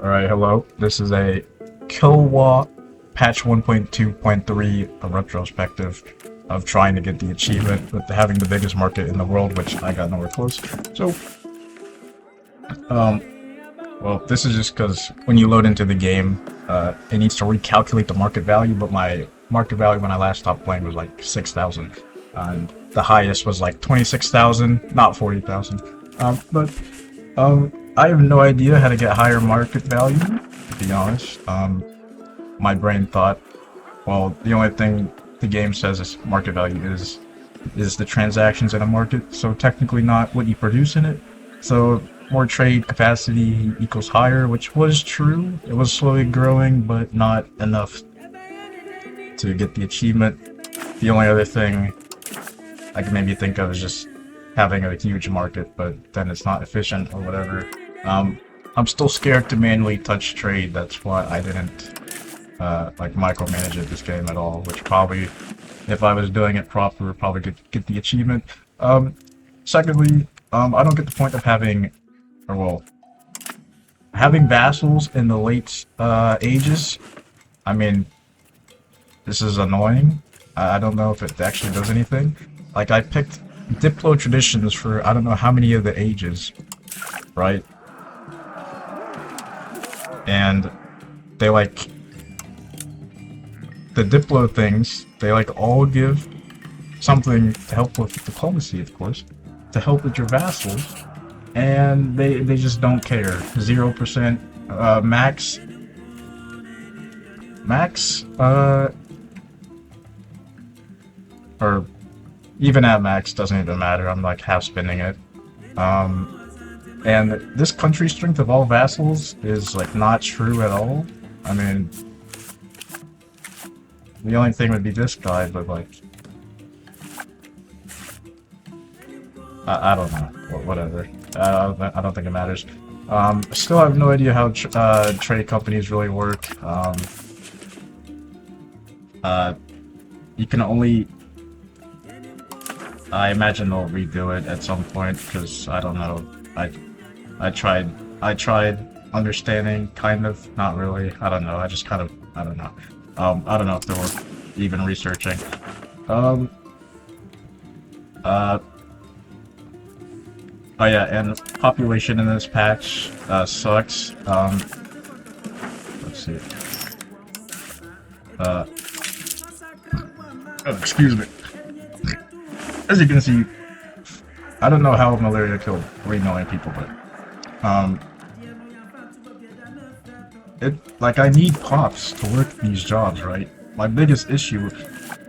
Alright, hello. This is a Kilwa patch 1.2.3 a retrospective of trying to get the achievement with having the biggest market in the world, which I got nowhere close. So, well, this is just because when you load into the game, it needs to recalculate the market value, but my market value when I last stopped playing was like 6,000, and the highest was like 26,000, not 40,000. I have no idea how to get higher market value, to be honest. My brain thought, well, the only thing the game says is market value is the transactions in a market, so technically not what you produce in it. So more trade capacity equals higher, which was true. It was slowly growing, but not enough to get the achievement. The only other thing I can maybe think of is just having a huge market, but then it's not efficient or whatever. I'm still scared to manually touch trade. That's why I didn't like micromanage it this game at all, which probably, if I was doing it proper, would probably get the achievement. Secondly, I don't get the point of having, or well, having vassals in the late ages. I mean, this is annoying. I don't know if it actually does anything. Like, I picked Diplo traditions for I don't know how many of the ages, right? And they like the Diplo things, they like all give something to help with diplomacy, of course, to help with your vassals, and they just don't care. 0% max or even at max doesn't even matter. I'm like half spinning it. And this country strength of all vassals is like not true at all. I mean, the only thing would be this guy, but like, I don't know. Whatever. I don't think it matters. Still have no idea how trade companies really work. You can only. I imagine they'll redo it at some point because I don't know. I tried understanding, kind of, not really. I don't know. I just kind of, I don't know. I don't know if they were even researching. Oh yeah, and population in this patch sucks. Let's see. Oh, excuse me. As you can see, I don't know how malaria killed 3 million people, but like I need pops to work these jobs, right? My biggest issue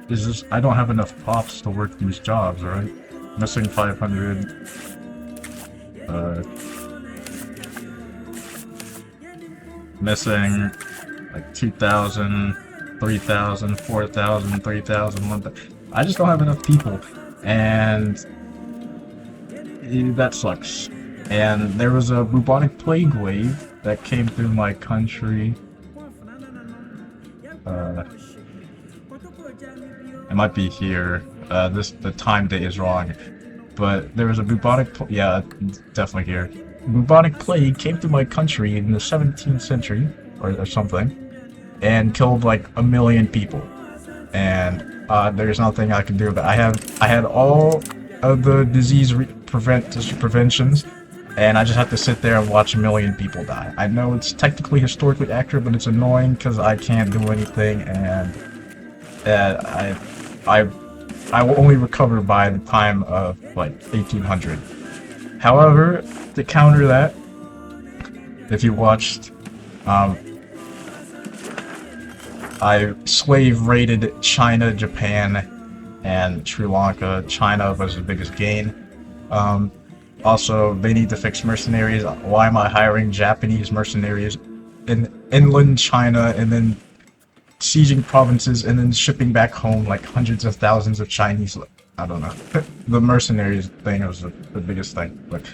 is just I don't have enough pops to work these jobs, right? Missing 500. Missing like 2,000, 3,000, 4,000, 3,000, 1,000. I just don't have enough people, and that sucks. And there was a bubonic plague wave that came through my country. It might be here. The time date is wrong, but there was a bubonic. Yeah, definitely here. Bubonic plague came through my country in the 17th century or something, and killed like 1 million people. And there's nothing I can do about it. I had all of the disease preventions, and I just have to sit there and watch 1 million people die. I know it's technically historically accurate, but it's annoying because I can't do anything, and I will only recover by the time of like 1800. However, to counter that, if you watched, I slave raided China, Japan, and Sri Lanka. China was the biggest gain. Also, they need to fix mercenaries. Why am I hiring Japanese mercenaries in inland China and then sieging provinces and then shipping back home like hundreds of thousands of Chinese? I don't know. The mercenaries thing was the biggest thing. But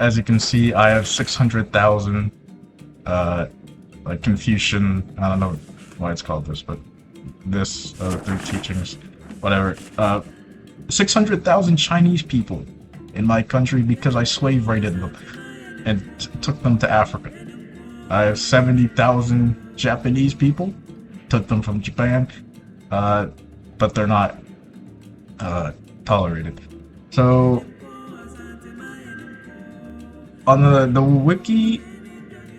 as you can see, I have 600,000 like Confucian. I don't know why it's called this, but this through teachings, whatever. 600,000 Chinese people in my country because I slave raided them. and took them to Africa. I have 70,000 Japanese people, took them from Japan, but they're not tolerated. So on the wiki,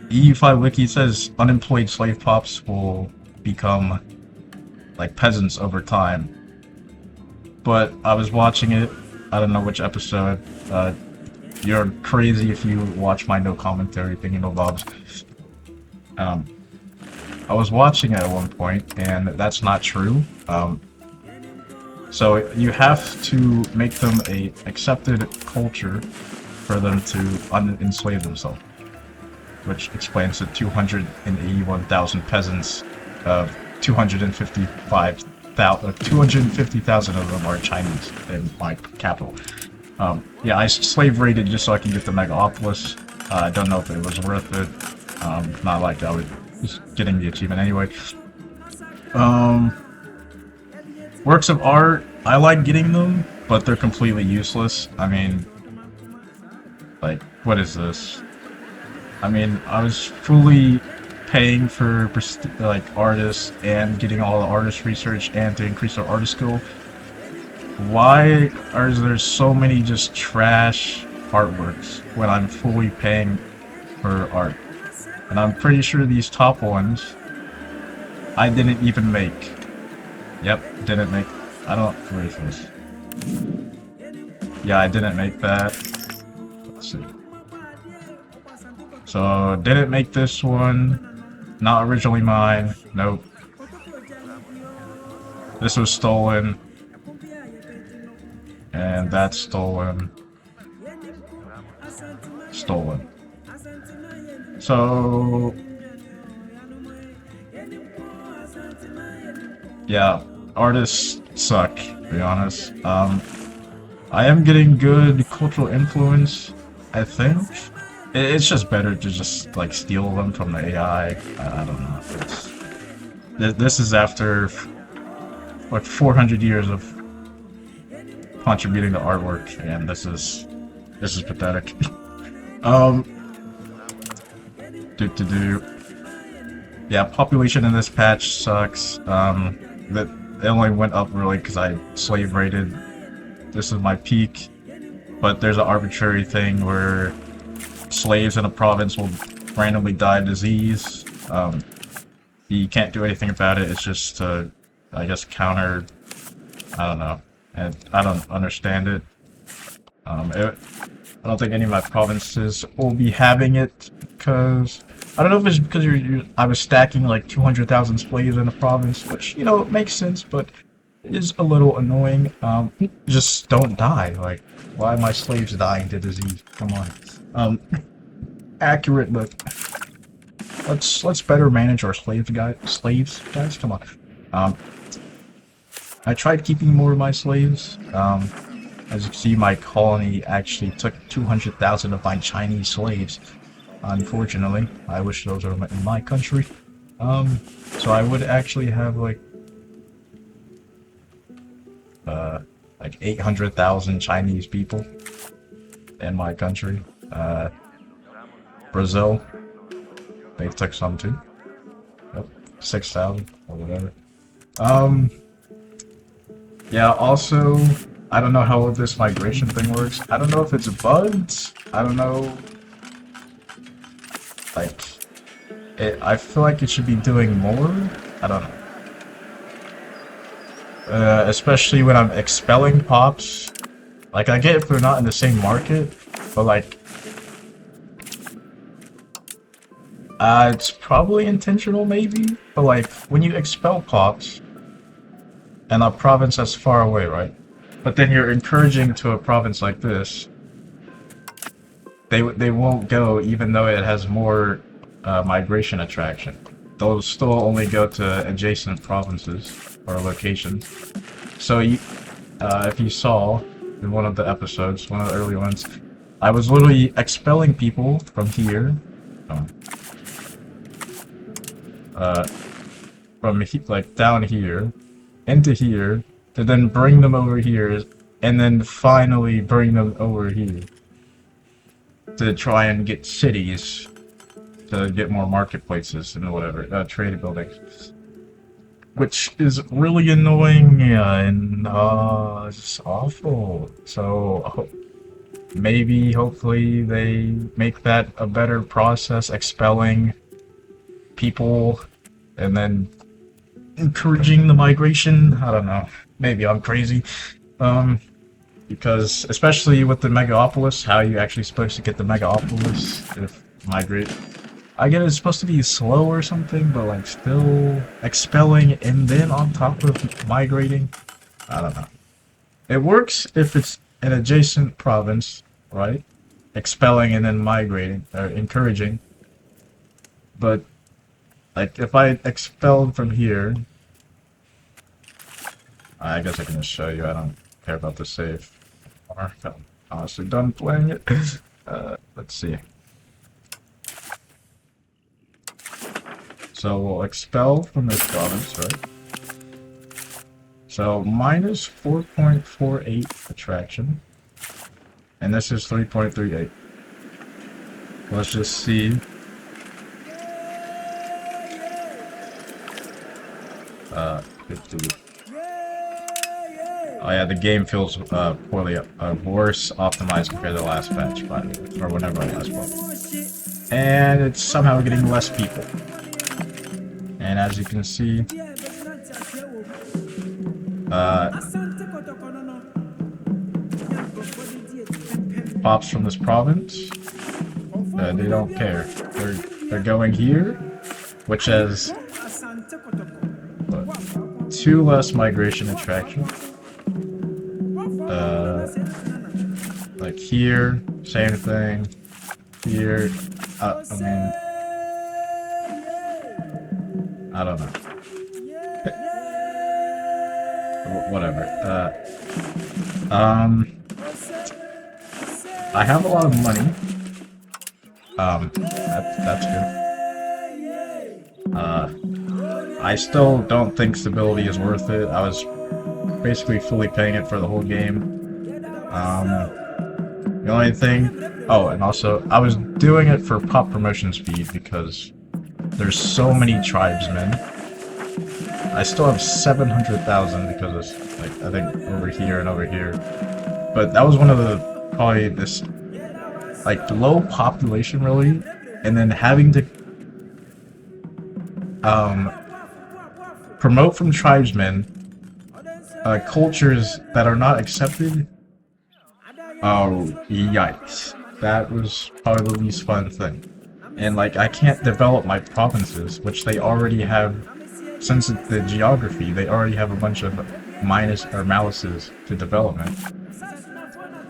EU5 wiki says unemployed slave pops will become like peasants over time. But I was watching it, I don't know which episode. You're crazy if you watch my no commentary thingy no bobs. I was watching it at one point, and that's not true. So you have to make them a accepted culture for them to unenslave themselves, which explains the 281,000 peasants of 250,000 of them are Chinese in my capital. Yeah, I slave raided just so I can get the Megapolis. I don't know if it was worth it. Not like I was just getting the achievement anyway. Works of art, I like getting them, but they're completely useless. I mean, like, what is this? I mean, I was fully paying for like artists and getting all the artist research and to increase their artist skill. Why are there so many just trash artworks when I'm fully paying for art? And I'm pretty sure these top ones I didn't even make. Yep, didn't make. I don't. Where is this? Yeah, I didn't make that. Let's see. So didn't make this one. Not originally mine. Nope. This was stolen. And that's stolen. Stolen. So yeah, artists suck, to be honest. I am getting good cultural influence, I think. It's just better to just like steal them from the AI. I don't know. This is after like 400 years of contributing to artwork, and this is pathetic. Yeah, population in this patch sucks. That it only went up really because I slave raided. This is my peak, but there's an arbitrary thing where slaves in a province will randomly die of disease. You can't do anything about it. It's just to, I guess, counter. I don't know, and I don't understand it. I don't think any of my provinces will be having it because I don't know if it's because I was stacking like 200,000 slaves in a province, which, you know, it makes sense, but it is a little annoying. Just don't die. Like, why are my slaves dying to disease? Come on. Accurate, but let's better manage our slaves, guys. Come on. I tried keeping more of my slaves. As you can see, my colony actually took 200,000 of my Chinese slaves. Unfortunately, I wish those were in my country. So I would actually have like 800,000 Chinese people in my country. Brazil, they took some too. Yep, 6,000 or whatever. Yeah, also, I don't know how this migration thing works. I don't know if it's bugs. I don't know. Like, I feel like it should be doing more. I don't know. Especially when I'm expelling pops. Like, I get if they're not in the same market, but like, it's probably intentional maybe, but like, when you expel pops, and a province that's far away, right? But then you're encouraging to a province like this, they won't go even though it has more migration attraction. They'll still only go to adjacent provinces or locations. So you, if you saw in one of the episodes, one of the early ones, I was literally expelling people from here, like down here, into here, to then bring them over here, and then finally bring them over here. to try and get cities to get more marketplaces and whatever, trade buildings. Which is really annoying and it's awful. So maybe, hopefully, they make that a better process, expelling people and then encouraging the migration. I don't know. Maybe I'm crazy. Because especially with the Megapolis, how are you actually supposed to get the Megapolis if migrate? I get it's supposed to be slow or something, but like still expelling and then on top of migrating. I don't know. It works if it's an adjacent province, right? Expelling and then migrating or encouraging. But like if I expelled from here, I guess I can just show you. I don't care about the save. I'm honestly done playing it. Let's see. So we'll expel from this province, right? So minus 4.48 attraction. And this is 3.38. Let's just see. Oh yeah, the game feels poorly, worse optimized compared to the last patch, but or whenever I last played. And it's somehow getting less people. And as you can see, pops from this province, they don't care. They're going here, which has 2 less migration attraction. Like here, same thing. Here, I mean, I don't know. Whatever. I have a lot of money. That's good. I still don't think stability is worth it. I was basically fully paying it for the whole game. The only thing... Oh, and also, I was doing it for pop promotion speed because there's so many tribesmen. I still have 700,000 because it's, like, I think over here and over here. But that was one of the, probably this, like, low population, really, and then having to, promote from tribesmen, cultures that are not accepted. Oh, yikes. That was probably the least fun thing. And, like, I can't develop my provinces, which they already have, since the geography, they already have a bunch of malices to development.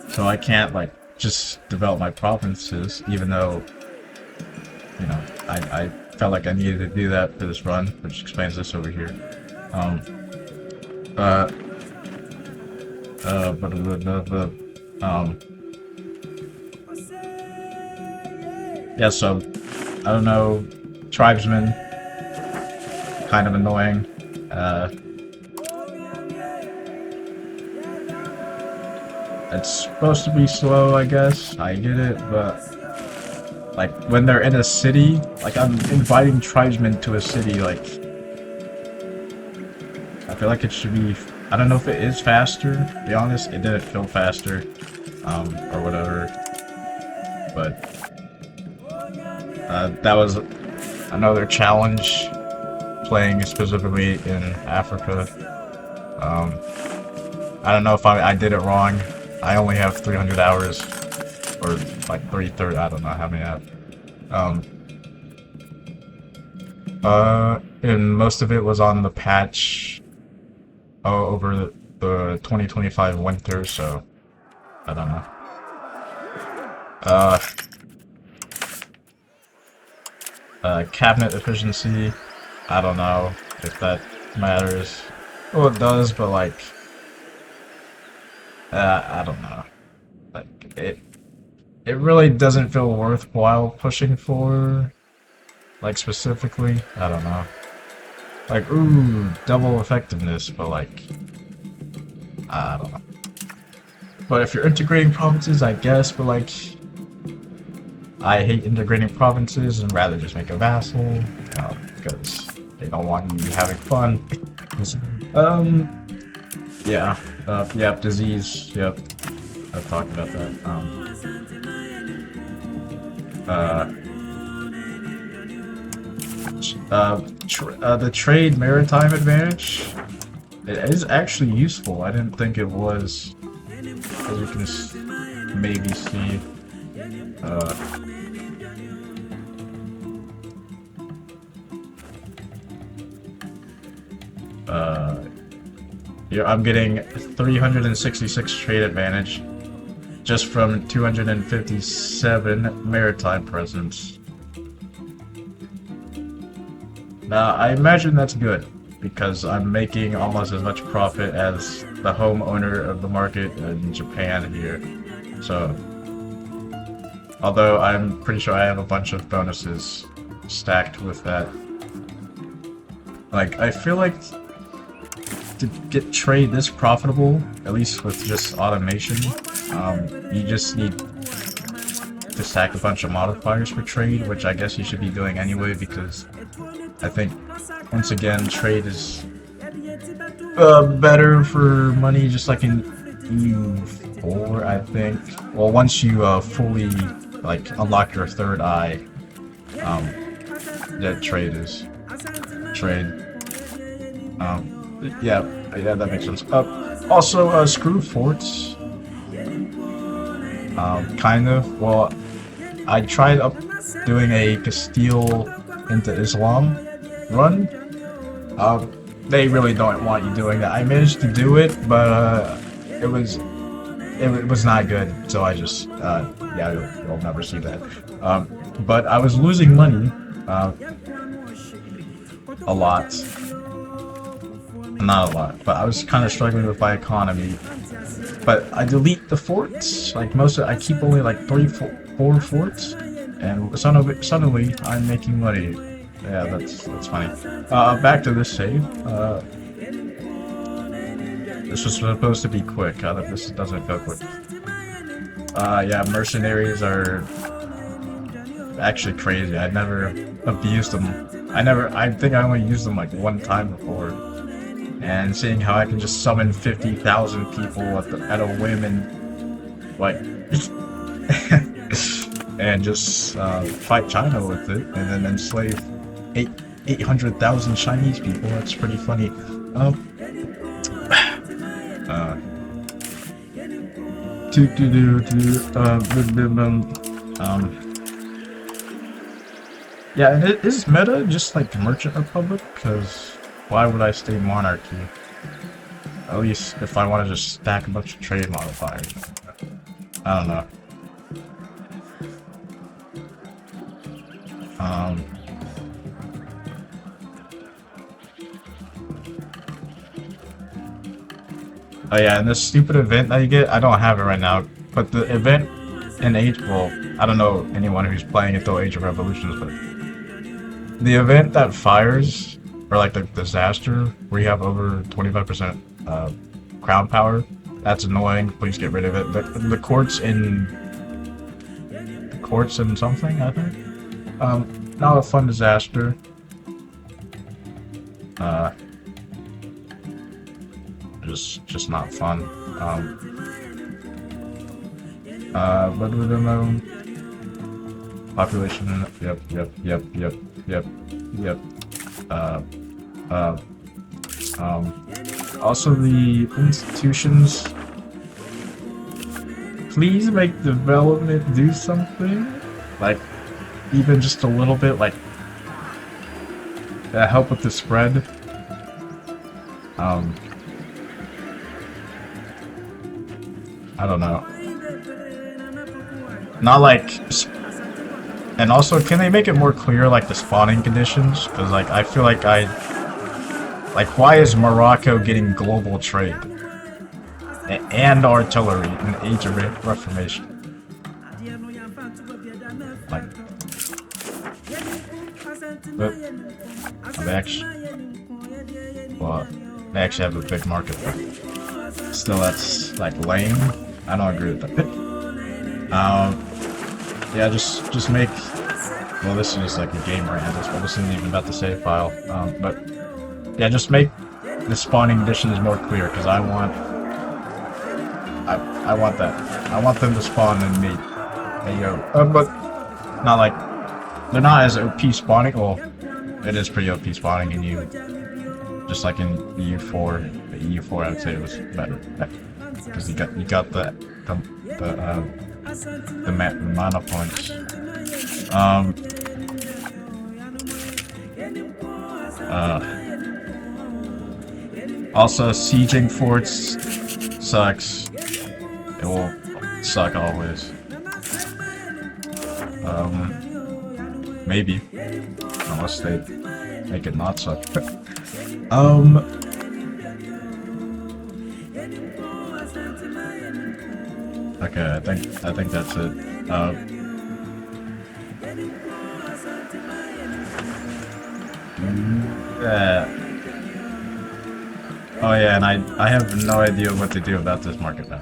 So I can't, like, just develop my provinces, even though, you know, I felt like I needed to do that for this run, which explains this over here. Yeah, so, I don't know, tribesmen, kind of annoying. It's supposed to be slow, I guess, I get it, but, like, when they're in a city, like, I'm inviting tribesmen to a city, like, I feel like it should be, I don't know if it is faster, to be honest, it didn't feel faster, or whatever, but, that was another challenge, playing specifically in Africa. I don't know if I did it wrong. I only have 300 hours, or like 330, I don't know how many I have. And most of it was on the patch over the 2025 winter, so I don't know. Cabinet efficiency, I don't know if that matters. Well, it does, but like, I don't know. Like, it really doesn't feel worthwhile pushing for, like, specifically. I don't know. Like, ooh, double effectiveness, but like, I don't know. But if you're integrating provinces, I guess, but like, I hate integrating provinces and rather just make a vassal, because they don't want you having fun. Yeah, yep, disease, yep, I've talked about that. The trade maritime advantage, it is actually useful. I didn't think it was, as you can maybe see. Yeah, I'm getting 366 trade advantage just from 257 maritime presence. Now, I imagine that's good, because I'm making almost as much profit as the homeowner of the market in Japan here. So, although I'm pretty sure I have a bunch of bonuses stacked with that. Like, I feel like to get trade this profitable, at least with just automation, you just need to stack a bunch of modifiers for trade, which I guess you should be doing anyway, because I think, once again, trade is better for money, just like in EU4, I think. Well, once you fully like unlock your third eye, that trade is trade. Yeah, that makes sense. Also, screw forts. Kind of. Well, I tried doing a Castile into Islam run. They really don't want you doing that. I managed to do it, but it was not good. So I just yeah, you'll never see that. But I was losing money a lot. Not a lot, but I was kind of struggling with my economy. But I delete the forts, like I keep only like 4 forts, and suddenly I'm making money. Yeah, that's funny. Back to this save. This was supposed to be quick. This doesn't go quick. Yeah, mercenaries are actually crazy. I never abused them. I think I only used them like one time before. And seeing how I can just summon 50,000 people at a whim and like and just fight China with it, and then enslave 800,000 Chinese people. That's pretty funny. Yeah, and is meta just like Merchant Republic? Because why would I stay monarchy? At least if I want to just stack a bunch of trade modifiers. I don't know. Oh yeah, and this stupid event that you get, I don't have it right now, but the event in well, I don't know anyone who's playing until Age of Revolutions, but the event that fires, or like the disaster, where you have over 25% crown power, that's annoying. Please get rid of it. The courts in something, I think. Not a fun disaster. Just not fun. Population. Yep. Also the institutions. Please make development do something, like even just a little bit, like help with the spread. I don't know. Not like, and also, can they make it more clear, like the spawning conditions? Because like I feel like why is Morocco getting global trade and artillery in the Age of Reformation? Like, but they actually have a big market there. Still, that's like lame. I don't agree with that. yeah, just make. Well, this is just like a game rant. This isn't even about the save file. But yeah, just make the spawning conditions more clear, because I want that. I want them to spawn in me. There you go. But not like they're not as OP spawning. Well, it is pretty OP spawning in you. Just like in EU4, the EU4 I would say it was better because you got the mana points. Also, sieging forts sucks. It will suck always. Maybe unless they make it not suck. Okay, I think that's it. Oh yeah, and I have no idea what to do about this market now.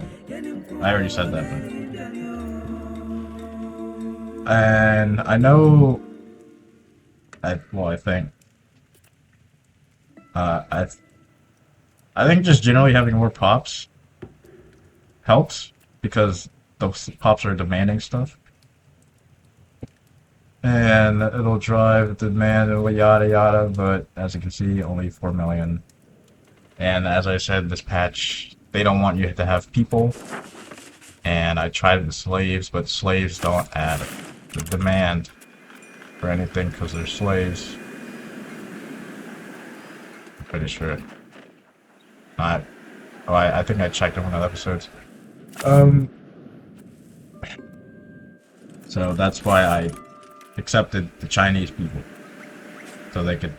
I already said that, but... And I know... I think... I think just generally having more pops helps, because those pops are demanding stuff. And it'll drive demand and yada yada, but as you can see, only 4 million. And as I said, this patch, they don't want you to have people. And I tried the slaves, but slaves don't add the demand for anything because they're slaves. I'm pretty sure. I think I checked in one of the episodes. So that's why I accepted the Chinese people, so they could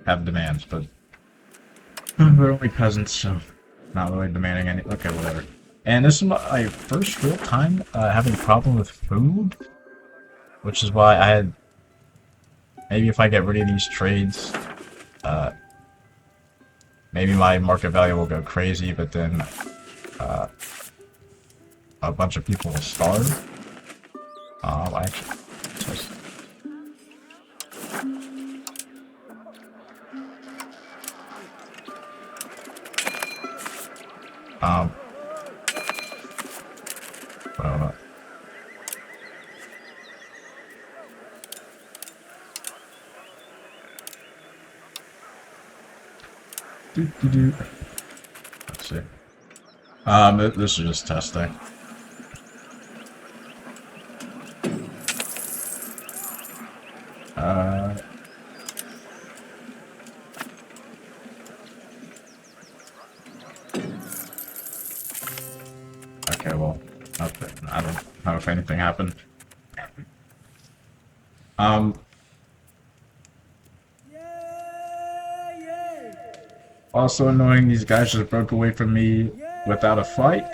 have demands, but they're only peasants, so not really demanding any. Okay, whatever. And this is my first real time having a problem with food, which is why I had. Maybe if I get rid of these trades, maybe my market value will go crazy, but then a bunch of people will starve. Actually. Well, let's see. This is just testing. Okay, well, I don't know if anything happened. Also annoying, these guys just broke away from me without a fight.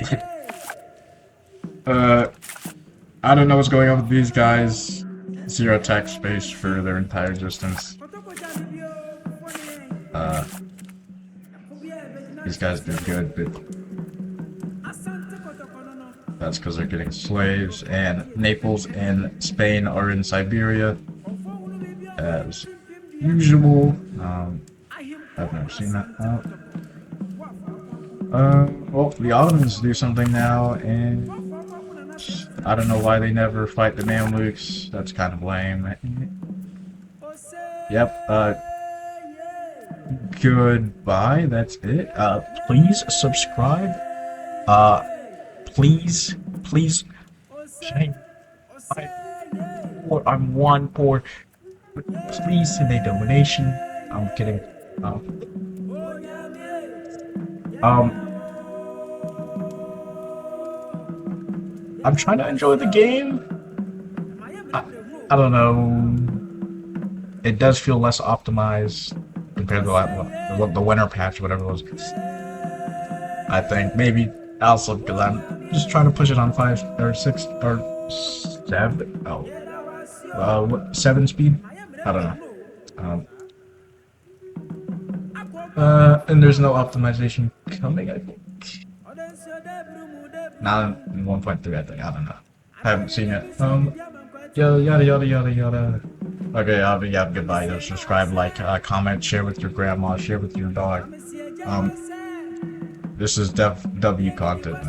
I don't know what's going on with these guys. 0 attack space for their entire existence. These guys do good, but that's because they're getting slaves, and Naples and Spain are in Siberia, as usual. I've never seen that. Well, the Ottomans do something now, and I don't know why they never fight the Mamluks. That's kind of lame. Yep, goodbye, that's it. Please subscribe. Please, I'm one poor. Please send a donation. I'm kidding. I'm trying to enjoy the game. I don't know. It does feel less optimized compared to the winter patch, whatever it was. I think maybe also because I'm just trying to push it on 5 or 6 or 7. What 7 speed? I don't know. And there's no optimization coming, I think. Not in 1.3, I think. I don't know. Haven't seen it. Yada yada yada yada yada. Okay, yeah, goodbye. Subscribe, like, comment, share with your grandma, share with your dog. This is W content.